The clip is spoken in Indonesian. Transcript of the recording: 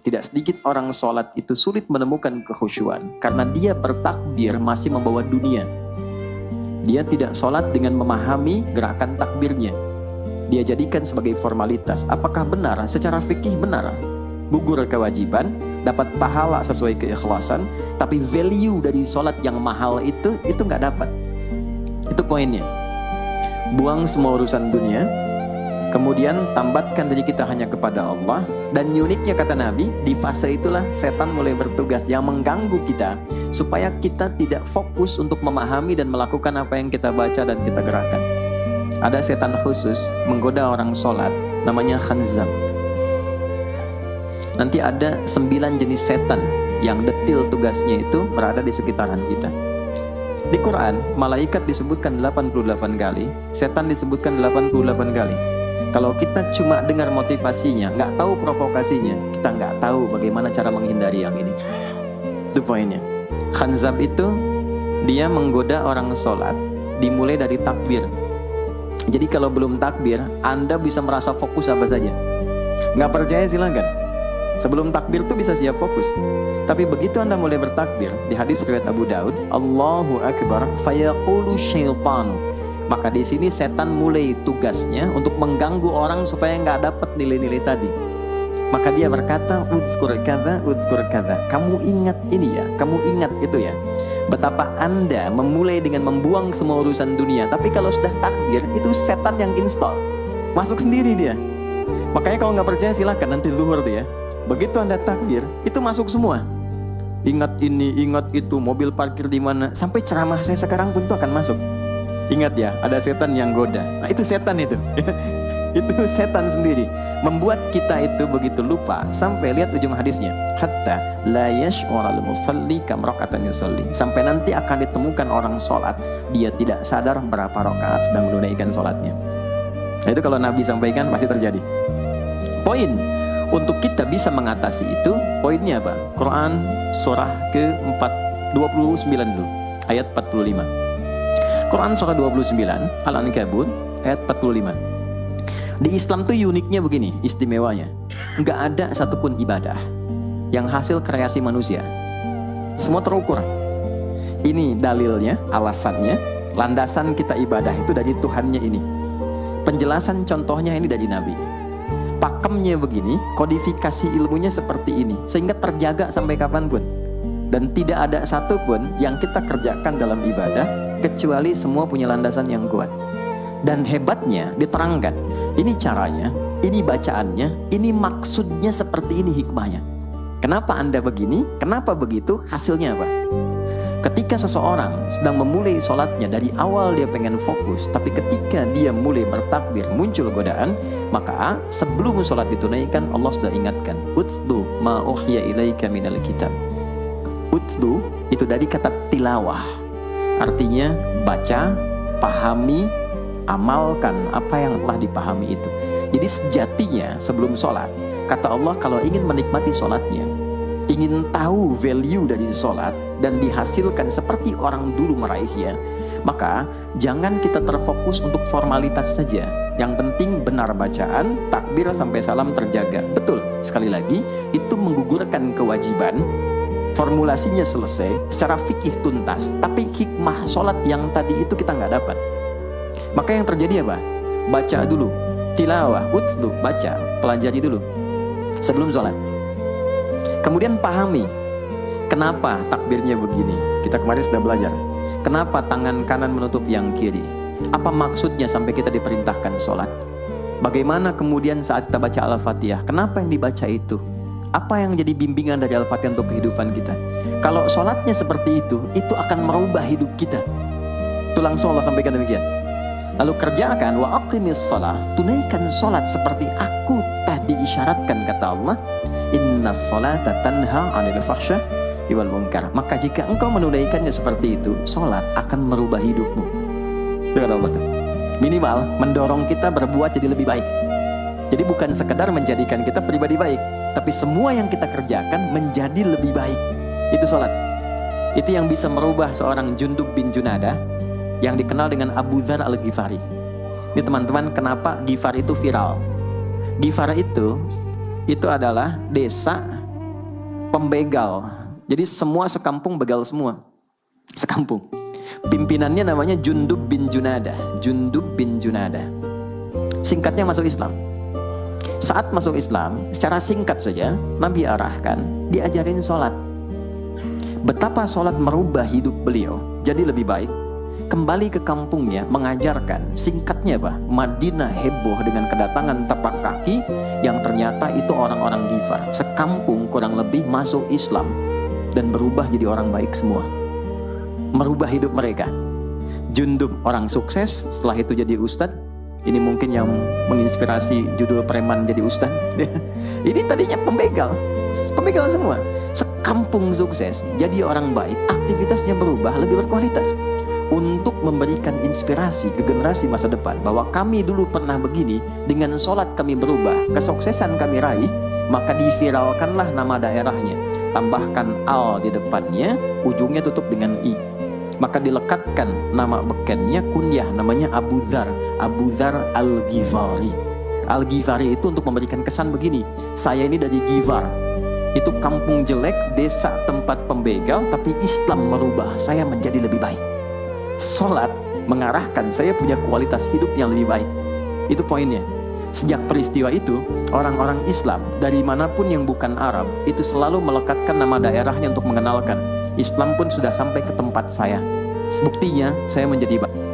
tidak sedikit orang sholat itu sulit menemukan kekhusyuan karena dia bertakbir masih membawa dunia. Dia tidak sholat dengan memahami gerakan takbirnya. Dia jadikan sebagai formalitas. Apakah benar? Secara fikih benar. Gugur kewajiban, dapat pahala sesuai keikhlasan, tapi value dari sholat yang mahal itu nggak dapat. Itu poinnya. Buang semua urusan dunia, kemudian tambatkan diri kita hanya kepada Allah. Dan uniknya kata Nabi, di fase itulah setan mulai bertugas yang mengganggu kita, supaya kita tidak fokus untuk memahami dan melakukan apa yang kita baca dan kita gerakan. Ada setan khusus menggoda orang sholat, namanya khanzab. Nanti ada 9 jenis setan yang detil tugasnya itu berada di sekitaran kita. Di Quran, malaikat disebutkan 88 kali, setan disebutkan 88 kali. Kalau kita cuma dengar motivasinya, nggak tahu provokasinya, kita nggak tahu bagaimana cara menghindari yang ini. Itu poinnya. Khanzab itu dia menggoda orang sholat, dimulai dari takbir. Jadi kalau belum takbir, Anda bisa merasa fokus apa saja. Nggak percaya silakan. Sebelum takbir tuh bisa siap fokus. Tapi begitu Anda mulai bertakbir, di hadis riwayat Abu Daud, Allahu Akbar, fayaqulu syaitanu. Maka di sini setan mulai tugasnya untuk mengganggu orang supaya nggak dapat nilai-nilai tadi. Maka dia berkata, udhkur kadza. Kamu ingat ini ya, kamu ingat itu ya. Betapa Anda memulai dengan membuang semua urusan dunia. Tapi kalau sudah takbir, itu setan yang install. Masuk sendiri dia. Makanya kalau nggak percaya silakan nanti zuhur dia. Begitu Anda takbir, itu masuk semua. Ingat ini, ingat itu, mobil parkir di mana. Sampai ceramah saya sekarang pun itu akan masuk. Ingat ya, ada setan yang goda. Nah itu setan itu. Itu setan sendiri. Membuat kita itu begitu lupa. Sampai lihat ujung hadisnya. Hatta la yash'ural musalli kam raka'atan yusalli. Sampai nanti akan ditemukan orang sholat, dia tidak sadar berapa rakaat sedang menunaikan sholatnya. Nah itu kalau Nabi sampaikan pasti terjadi. Poin untuk kita bisa mengatasi itu, poinnya apa? Quran surah ke-29 dulu, ayat 45. Quran surah 29, Al-Ankabut, ayat 45. Di Islam tuh uniknya begini, istimewanya. Nggak ada satupun ibadah yang hasil kreasi manusia. Semua terukur. Ini dalilnya, alasannya, landasan kita ibadah itu dari Tuhannya ini. Penjelasan contohnya ini dari Nabi. Pakemnya begini, kodifikasi ilmunya seperti ini, sehingga terjaga sampai kapanpun. Dan tidak ada satupun yang kita kerjakan dalam ibadah kecuali semua punya landasan yang kuat. Dan hebatnya diterangkan, ini caranya, ini bacaannya, ini maksudnya seperti ini hikmahnya. Kenapa Anda begini? Kenapa begitu? Hasilnya apa? Ketika seseorang sedang memulai sholatnya, dari awal dia pengen fokus, tapi ketika dia mulai bertakbir muncul godaan, maka sebelum sholat ditunaikan Allah sudah ingatkan, utlu ma uhya ilaika minal kitab. Utlu itu dari kata tilawah, artinya baca, pahami, amalkan apa yang telah dipahami itu. Jadi sejatinya sebelum sholat, kata Allah, kalau ingin menikmati sholatnya, ingin tahu value dari sholat dan dihasilkan seperti orang dulu meraihnya, maka jangan kita terfokus untuk formalitas saja. Yang penting benar bacaan, takbir sampai salam terjaga. Betul, sekali lagi itu menggugurkan kewajiban. Formulasinya selesai, secara fikih tuntas, tapi hikmah sholat yang tadi itu kita nggak dapat. Maka yang terjadi apa? Baca dulu, tilawah, utlu, baca, pelajari dulu sebelum sholat. Kemudian pahami kenapa takbirnya begini. Kita kemarin sudah belajar. Kenapa tangan kanan menutup yang kiri? Apa maksudnya sampai kita diperintahkan sholat? Bagaimana kemudian saat kita baca Al-Fatihah? Kenapa yang dibaca itu? Apa yang jadi bimbingan dari Al-Fatihah untuk kehidupan kita? Kalau sholatnya seperti itu akan merubah hidup kita. Itu langsung Allah sampaikan demikian. Lalu kerjakan wa aqimis shalah, tunaikan sholat seperti aku tadi isyaratkan, kata Allah. Inna sholata tanha 'anil fahsya wal munkar. Maka jika engkau menunaikannya seperti itu, sholat akan merubah hidupmu. Itu kata Allah tuh. Minimal mendorong kita berbuat jadi lebih baik. Jadi bukan sekedar menjadikan kita pribadi baik, tapi semua yang kita kerjakan menjadi lebih baik. Itu sholat. Itu yang bisa merubah seorang Jundub bin Junadah yang dikenal dengan Abu Dzar al-Ghifari. Ini teman-teman, kenapa Ghifar itu viral? Ghifar itu adalah desa pembegal. Jadi semua sekampung begal semua. Sekampung. Pimpinannya namanya Jundub bin Junada. Jundub bin Junada. Singkatnya masuk Islam. Saat masuk Islam, secara singkat saja, Nabi arahkan, diajarin sholat. Betapa sholat merubah hidup beliau jadi lebih baik. Kembali ke kampungnya, mengajarkan, singkatnya apa? Madinah heboh dengan kedatangan tapak kaki yang ternyata itu orang-orang Ghifar. Sekampung kurang lebih masuk Islam dan berubah jadi orang baik semua. Merubah hidup mereka. Jundub orang sukses, setelah itu jadi ustadz. Ini mungkin yang menginspirasi judul preman jadi ustadz. Ini tadinya pembegal semua. Sekampung sukses, jadi orang baik, aktivitasnya berubah, lebih berkualitas. Untuk memberikan inspirasi ke generasi masa depan bahwa kami dulu pernah begini, dengan sholat kami berubah, kesuksesan kami raih, maka diviralkanlah nama daerahnya. Tambahkan al di depannya, ujungnya tutup dengan i. Maka dilekatkan nama bekennya, kunyah, namanya Abu Dzar. Abu Dzar Al-Ghifari. Al-Ghifari itu untuk memberikan kesan begini, saya ini dari Ghifar. Itu kampung jelek, desa tempat pembegal, tapi Islam merubah saya menjadi lebih baik. Sholat mengarahkan saya punya kualitas hidup yang lebih baik. Itu poinnya. Sejak peristiwa itu, orang-orang Islam dari manapun yang bukan Arab itu selalu melekatkan nama daerahnya untuk mengenalkan Islam pun sudah sampai ke tempat saya. Buktinya saya menjadi baik.